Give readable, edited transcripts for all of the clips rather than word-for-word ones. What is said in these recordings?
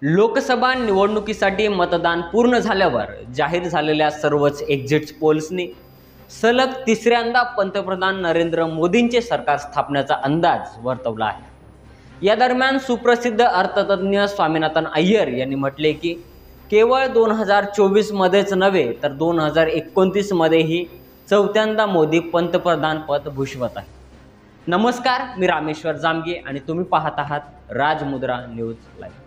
लोकसभा निवडणुकीसाठी मतदान पूर्ण झाल्यावर जाहीर झालेल्या सर्वच एक्झिट पोल्सनी सलग तिसऱ्यांदा पंतप्रधान नरेंद्र मोदींचे सरकार स्थापण्याचा अंदाज वर्तवला आहे। या दरम्यान सुप्रसिद्ध अर्थतज्ञ स्वामीनाथन अय्यर यांनी म्हटले की केवळ 2024 मध्येच नव्हे तर 2029 मध्येही चौथ्यांदा मोदी पंतप्रधान पद भूषवत आहे। नमस्कार, मी रामेश्वर जामगे आणि तुम्ही पाहत आहात राजमुद्रा न्यूज लाईव्ह।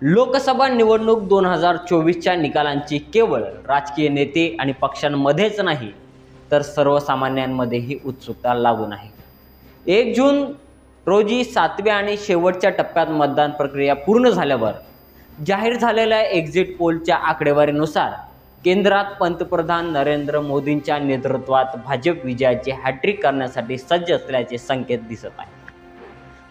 लोकसभा निवडणूक 2024च्या निकालांची केवळ राजकीय नेते आणि पक्षांमध्येच नाही तर सर्वसामान्यांमध्येही उत्सुकता लागून आहे। 1 जून रोजी 7व्या आणि शेवटच्या टप्प्यात मतदान प्रक्रिया पूर्ण झाल्यावर जाहीर झालेल्या एक्झिट पोलच्या आकडेवारीनुसार केंद्रात पंतप्रधान नरेंद्र मोदींच्या नेतृत्वात भाजप विजयाची हॅट्रिक करण्यासाठी सज्ज असल्याचे संकेत दिसत आहेत।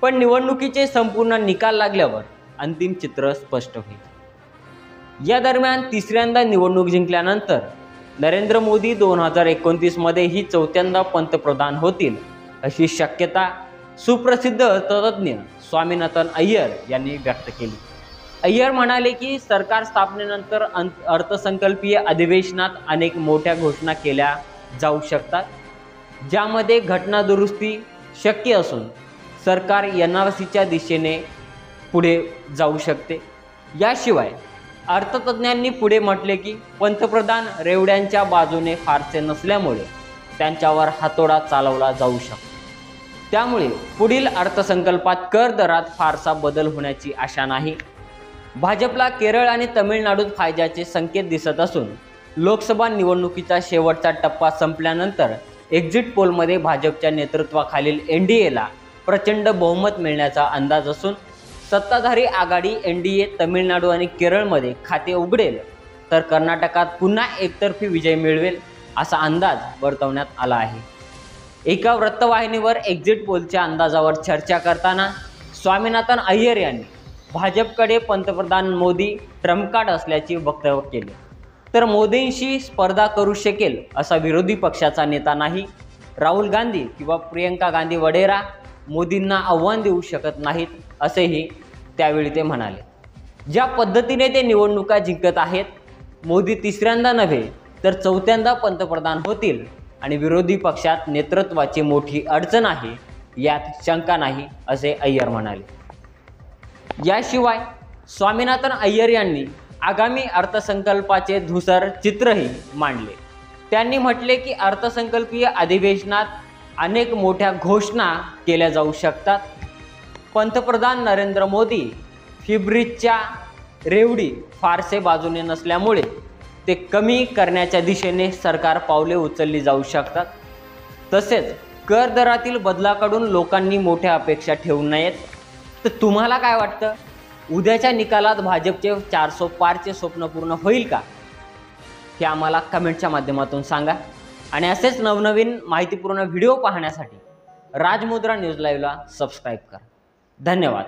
पण निवडणुकीचे संपूर्ण निकाल लागल्यावर अंतिम चित्र स्पष्ट होईल। या दरम्यान तिसऱ्यांदा निवडणूक जिंकल्यानंतर नरेंद्र मोदी 2029 मध्येही चौथ्यांदा पंतप्रधान होतील अशी शक्यता सुप्रसिद्ध अर्थतज्ञ स्वामीनाथन अय्यर यांनी व्यक्त केली। अय्यर म्हणाले की सरकार स्थापनेनंतर अर्थसंकल्पीय अधिवेशनात अनेक मोठ्या घोषणा केल्या जाऊ शकतात, ज्यामध्ये घटना दुरुस्ती शक्य असून सरकार NRCच्या दिशेने पुढे जाऊ शकते। याशिवाय अर्थतज्ञांनी पुढे म्हटले की पंतप्रधान रेवड्यांच्या बाजूने फारसे नसल्यामुळे त्यांच्यावर हातोडा चालवला जाऊ शकतो। त्यामुळे पुढील अर्थसंकल्पात कर दरात फारसा बदल होण्याची आशा नाही। भाजपला केरळ आणि तमिळनाडूत फायद्याचे संकेत दिसत असून लोकसभा निवडणुकीचा शेवटचा टप्पा संपल्यानंतर एक्झिट पोलमध्ये भाजपच्या नेतृत्वाखालील NDAला प्रचंड बहुमत मिळण्याचा अंदाज असून सत्ताधारी आघाडी NDA तमिळनाडू आणि केरळमध्ये खाते उघडेल तर कर्नाटकात पुन्हा एकतर्फी विजय मिळवेल असा अंदाज वर्तवण्यात आला आहे। एका वृत्तवाहिनीवर एक्झिट पोलच्या अंदाजावर चर्चा करताना स्वामीनाथन अय्यर यांनी भाजपकडे पंतप्रधान मोदी ट्रम्प कार्ड असल्याचे वक्तव्य केले, तर मोदींशी स्पर्धा करू शकेल असा विरोधी पक्षाचा नेता नाही। राहुल गांधी किंवा प्रियंका गांधी वडेरा मोदींना आव्हान देऊ शकत नाहीत असेही त्यावेळी ते म्हणाले। ज्या पद्धतीने ते निवडणुका जिंकत आहेत, मोदी तिसऱ्यांदा नव्हे तर चौथ्यांदा पंतप्रधान होतील आणि विरोधी पक्षात नेतृत्वाची मोठी अडचण आहे यात शंका नाही असे अय्यर म्हणाले। याशिवाय स्वामीनाथन अय्यर यांनी आगामी अर्थसंकल्पाचे धूसर चित्रही मांडले। त्यांनी म्हटले की अर्थसंकल्पीय अधिवेशनात अनेक मोठ्या घोषणा केल्या जाऊ शकतात। पंतप्रधान नरेंद्र मोदी फिब्रिजच्या रेवडी फारसे बाजूने नसल्यामुळे ते कमी करण्याच्या दिशेने सरकार पावले उचलली जाऊ शकतात। तसेच कर दरातील बदलाकडून लोकांनी मोठ्या अपेक्षा ठेवू नयेत। तर तुम्हाला काय वाटतं, उद्याच्या निकालात भाजपचे 400 पारचे स्वप्न पूर्ण होईल का? हे आम्हाला कमेंटच्या माध्यमातून सांगा आणि असेच नवनवीन माहितीपूर्ण व्हिडिओ पाहण्यासाठी राजमुद्रा न्यूज लाईव्हला सबस्क्राईब करा। धन्यवाद।